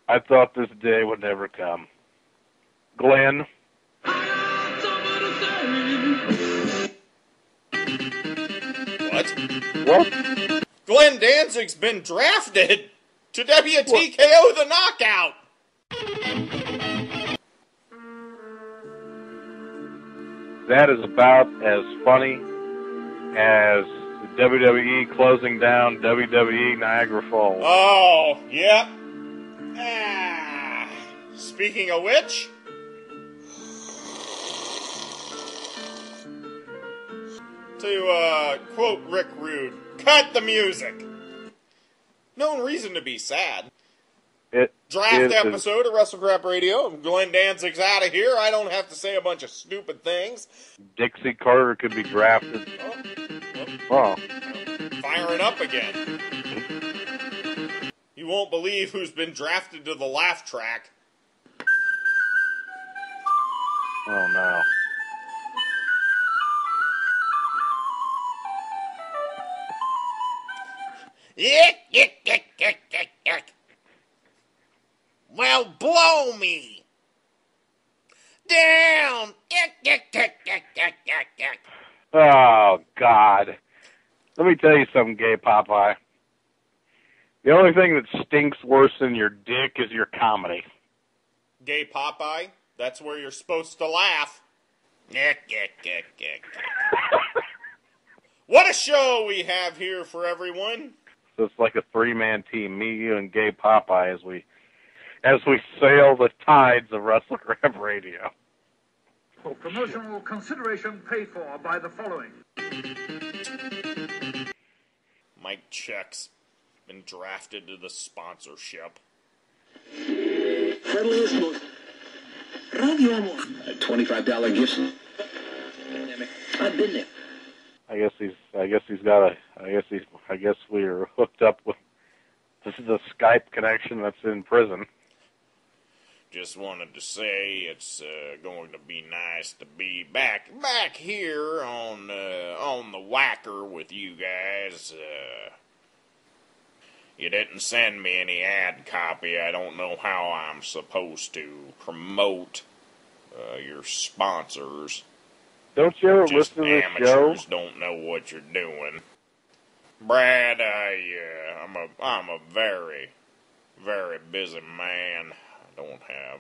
I thought this day would never come. Glenn. What? Glenn Danzig's been drafted to WTKO the Knockout. That is about as funny as WWE closing down WWE Niagara Falls. Oh, yep. Speaking of which, to quote Rick Rude, cut the music. No reason to be sad. Draft episode of Wrestle Crap Radio. Glenn Danzig's out of here. I don't have to say a bunch of stupid things. Dixie Carter could be drafted. Oh. Firing up again. You won't believe who's been drafted to the laugh track. Oh, no. Well, blow me down. Oh, God. Let me tell you something, Gay Popeye. The only thing that stinks worse than your dick is your comedy. Gay Popeye, that's where you're supposed to laugh. What a show we have here for everyone. So it's like a three-man team, me, you, and Gay Popeye as we sail the tides of Wrestle Crap Radio. For promotional consideration paid for by the following. Mike Check's been drafted to the sponsorship. $25 gift. I've been there. I guess we are hooked up with this is a Skype connection that's in prison. Just wanted to say it's going to be nice to be back here on the Whacker with you guys. You didn't send me any ad copy. I don't know how I'm supposed to promote your sponsors. Don't you ever Just listen to this amateurs show? don't know what you're doing. Brad, I'm a very, very busy man. I don't have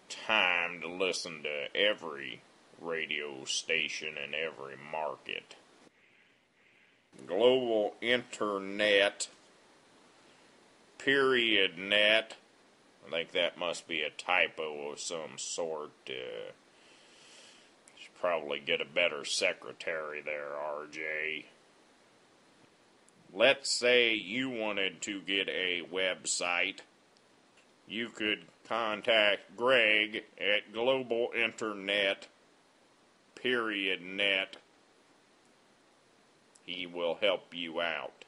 time to listen to every radio station in every market. Global Internet, period net. I think that must be a typo of some sort. Should probably get a better secretary there, RJ. Let's say you wanted to get a website. You could contact Greg at Global Internet, period net. He will help you out.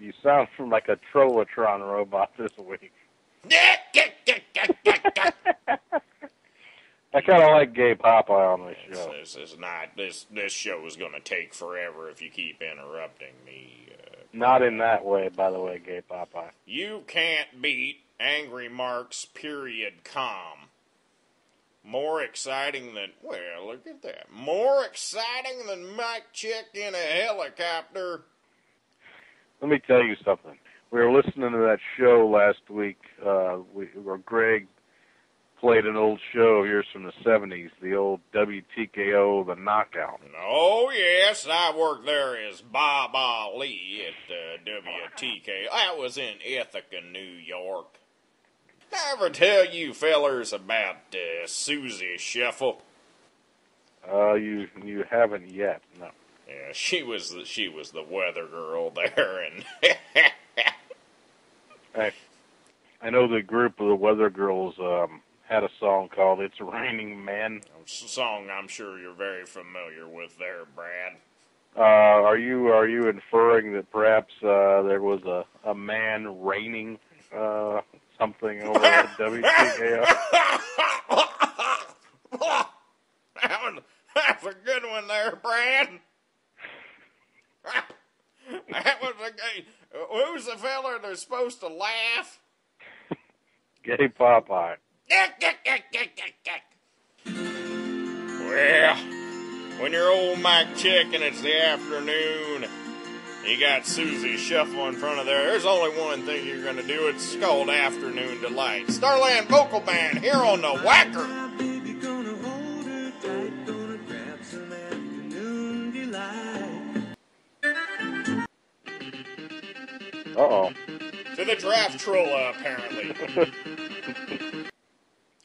You sound like a Trollatron robot this week. I kind of like Gay Popeye on this show. This show is going to take forever if you keep interrupting me. Not in that way, by the way, Gay Popeye. You can't beat Angry Marks, period, com. More exciting than, well, look at that. More exciting than Mike Chick in a helicopter. Let me tell you something. We were listening to that show last week where Greg played an old show here from the 70s, the old WTKO, The Knockout. Oh, yes, I worked there as Bob Ali at WTKO. That was in Ithaca, New York. Did I ever tell you fellers about Susie Shuffle? You haven't yet, no. Yeah, she was the weather girl there, and I know the group of the Weather Girls had a song called "It's Raining Men." a song I'm sure you're very familiar with there, Brad. Are you inferring that perhaps there was a man raining something over at WTKO? That's a good one there, Brad. That was a good. Who's the fella that's supposed to laugh? Gay Popeye. Well, when you're old Mike Chick and it's the afternoon, you got Susie Shuffle in front of there's only one thing you're going to do. It's called Afternoon Delight. Starland Vocal Band here on the Whacker. Uh-oh. To the Draftrolla, apparently.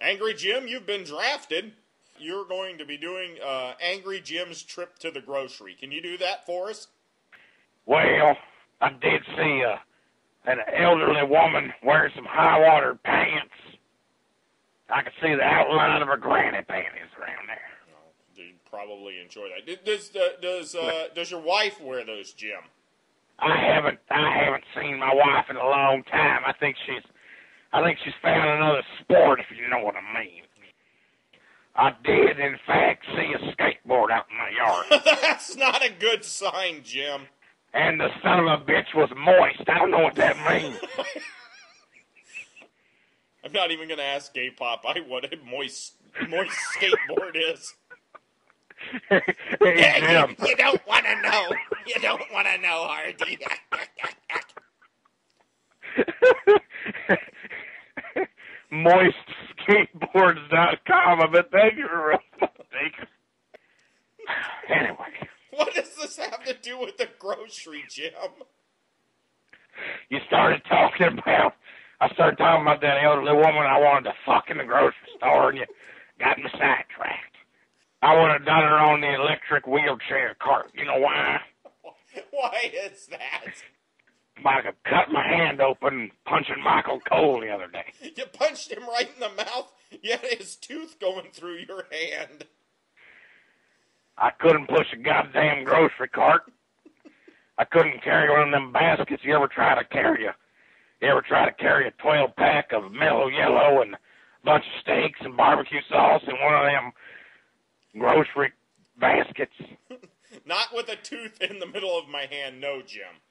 Angry Jim, you've been drafted. You're going to be doing Angry Jim's trip to the grocery. Can you do that for us? Well, I did see an elderly woman wearing some high-water pants. I could see the outline of her granny panties around there. Oh, you'd probably enjoy that. Does your wife wear those, Jim? I haven't seen my wife in a long time. I think she's found another sport, if you know what I mean. I did, in fact, see a skateboard out in my yard. That's not a good sign, Jim. And the son of a bitch was moist. I don't know what that means. I'm not even going to ask Gay Popeye what a moist skateboard is. Hey, Jim. You don't want to know. You don't want to know, Hardy. MoistSkateboards.com. I bet thank you for mistaken. Anyway. What does this have to do with the grocery, Jim? I started talking about that elderly woman I wanted to fuck in the grocery store, and you got me sidetracked. I would have done her on the electric wheelchair cart. You know why? Why is that? I could cut my hand open punching Michael Cole the other day. You punched him right in the mouth, you had his tooth going through your hand. I couldn't push a goddamn grocery cart. I couldn't carry one of them baskets you ever try to carry. You ever try to carry a 12-pack of Mellow Yellow and a bunch of steaks and barbecue sauce in one of them grocery baskets? Not with a tooth in the middle of my hand, no, Jim.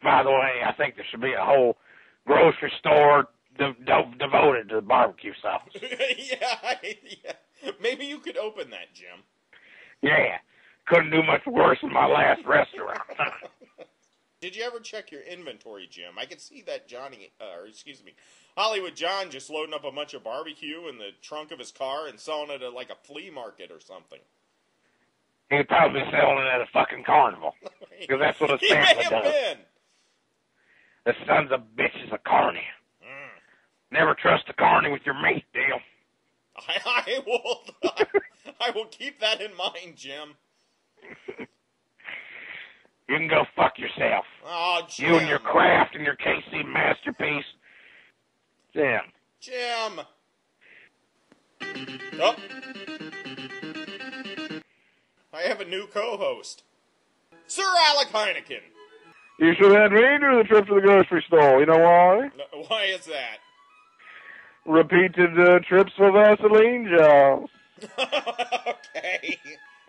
By the way, I think there should be a whole grocery store devoted to barbecue sauce. yeah. Maybe you could open that, Jim. Yeah, couldn't do much worse than my last restaurant. Did you ever check your inventory, Jim? I could see that Hollywood John just loading up a bunch of barbecue in the trunk of his car and selling it at like a flea market or something. He'd probably be selling it at a fucking carnival. Because that's what a Santa does. Been. The son's a bitch is a carny. Never trust a carny with your meat, deal. I will keep that in mind, Jim. You can go fuck yourself. Oh, Jim. You and your craft and your KC masterpiece. Jim. Oh. I have a new co-host. Sir Alec Heineken. You should have had me do the trip to the grocery store. You know why? No, why is that? Repeated trips for Vaseline jobs. Okay.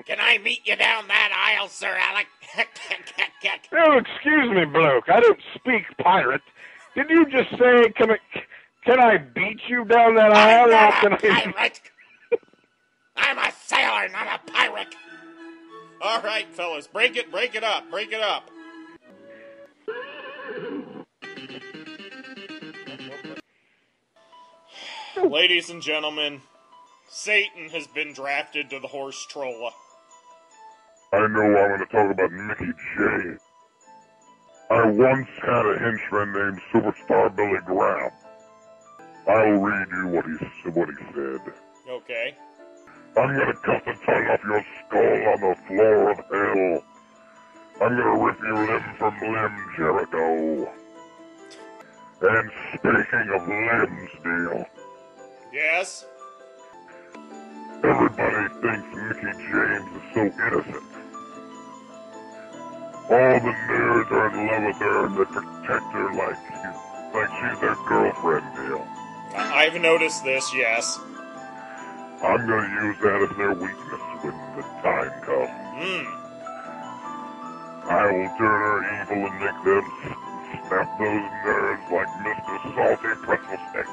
Can I meet you down that aisle, Sir Alec? Oh, excuse me, bloke. I don't speak pirate. Did you just say, can I beat you down that aisle? I'm not a pirate. I'm a sailor, not a pirate. All right, fellas, break it up. Ladies and gentlemen, Satan has been drafted to the horse Trolla. I know I'm going to talk about Mickie James. I once had a henchman named Superstar Billy Graham. I'll read you what he said. Okay. I'm going to cut the tongue off your skull on the floor of hell. I'm going to rip you limb from limb, Jericho. And speaking of limbs, Deal. Yes? Everybody thinks Mickie James is so innocent. All the nerds are in love with her and they protect her like she's their girlfriend, Deal. I've noticed this, yes. I'm going to use that as their weakness when the time comes. I will turn her evil and make them snap those nerds like Mr. Salty Pretzel Stick.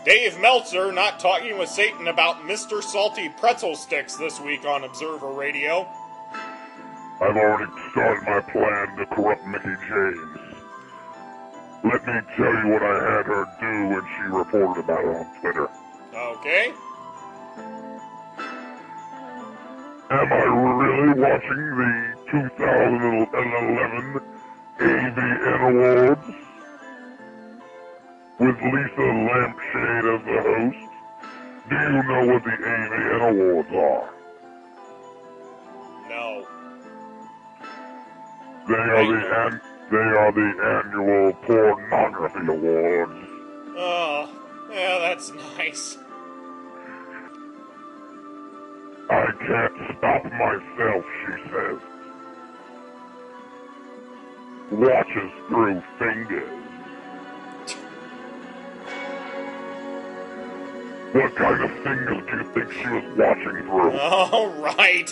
Dave Meltzer not talking with Satan about Mr. Salty Pretzel Sticks this week on Observer Radio. I've already started my plan to corrupt Mickie James. Let me tell you what I had her do when she reported about it on Twitter. Okay. Am I really watching the 2011 AVN Awards? With Lisa Lampshade as the host? Do you know what the AVN Awards are? No. They are the annual pornography awards. Oh, yeah, that's nice. I can't stop myself, she says. Watches through fingers. What kind of fingers do you think she was watching through? All right.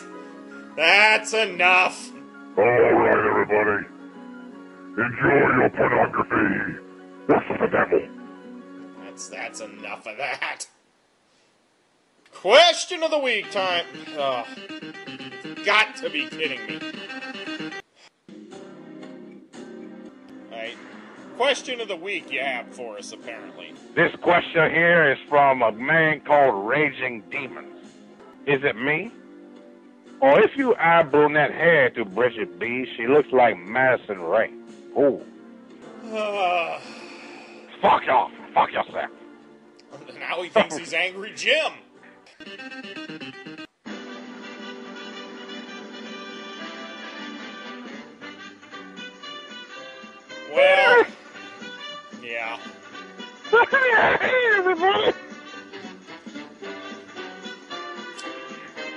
That's enough. All right, everybody. Enjoy your pornography. What's the devil? That's enough of that. Question of the week time. Oh, got to be kidding me. Alright. Question of the week you have for us, apparently. This question here is from a man called Raging Demons. Is it me? Or if you add brunette hair to Bridget B, she looks like Madison Ray. Ooh. Fuck off. Fuck yourself. Now he thinks he's Angry Jim. Well, yeah. Hey, everybody.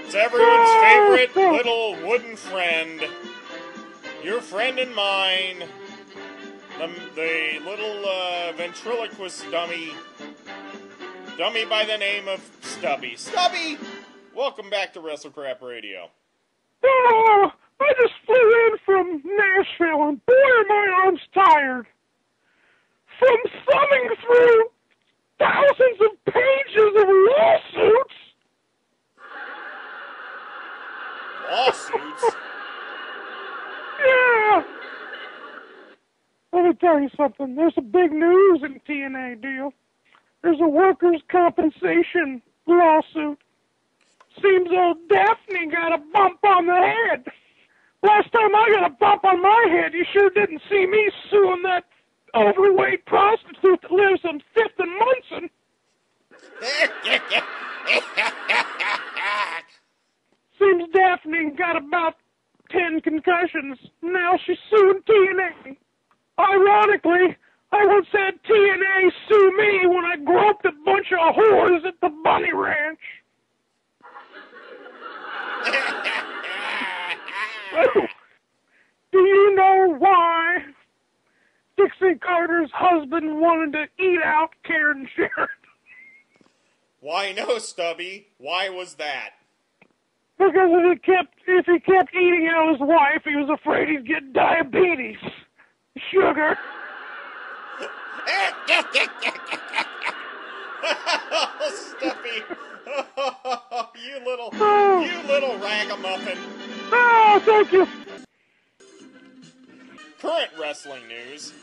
It's everyone's favorite little wooden friend. Your friend and mine. The little ventriloquist dummy by the name of Stubby. Stubby, welcome back to WrestleCrap Radio. Oh, I just flew in from Nashville, and boy, are my arms tired. From thumbing through thousands of pages of lawsuits. Lawsuits? Yeah. Let me tell you something. There's a big news in TNA deal. There's a workers' compensation lawsuit. Seems old Daphne got a bump on the head. Last time I got a bump on my head, you sure didn't see me suing that overweight prostitute that lives on 5th and Munson. Seems Daphne got about 10 concussions. Now she's suing TNA. Ironically, I once had TNA sue me when I groped a bunch of whores at the Bunny Ranch. Oh, do you know why Dixie Carter's husband wanted to eat out Karen Sharon? Why no, Stubby? Why was that? Because if he kept eating out his wife, he was afraid he'd get diabetes. Sugar. Oh, Stubby. Oh, you little ragamuffin. Oh, thank you. Current wrestling news.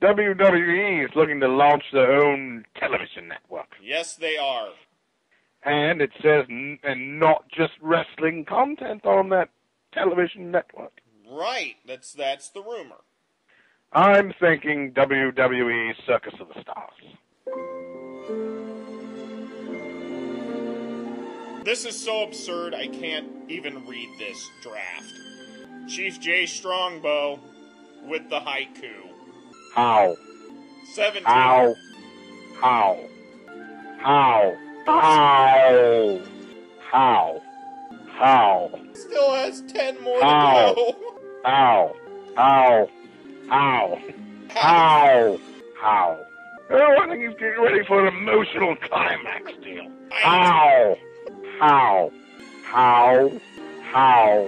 WWE is looking to launch their own television network. Yes, they are. And it says and not just wrestling content on that television network. Right. That's the rumor. I'm thinking WWE Circus of the Stars. This is so absurd I can't even read this draft. Chief J Strongbow with the haiku. How? 17. How? How? How? How? How? How? Still has 10 more How? to go. How? How? How? How? How? Oh, I think he's getting ready for an emotional climax deal. How? How? How? How?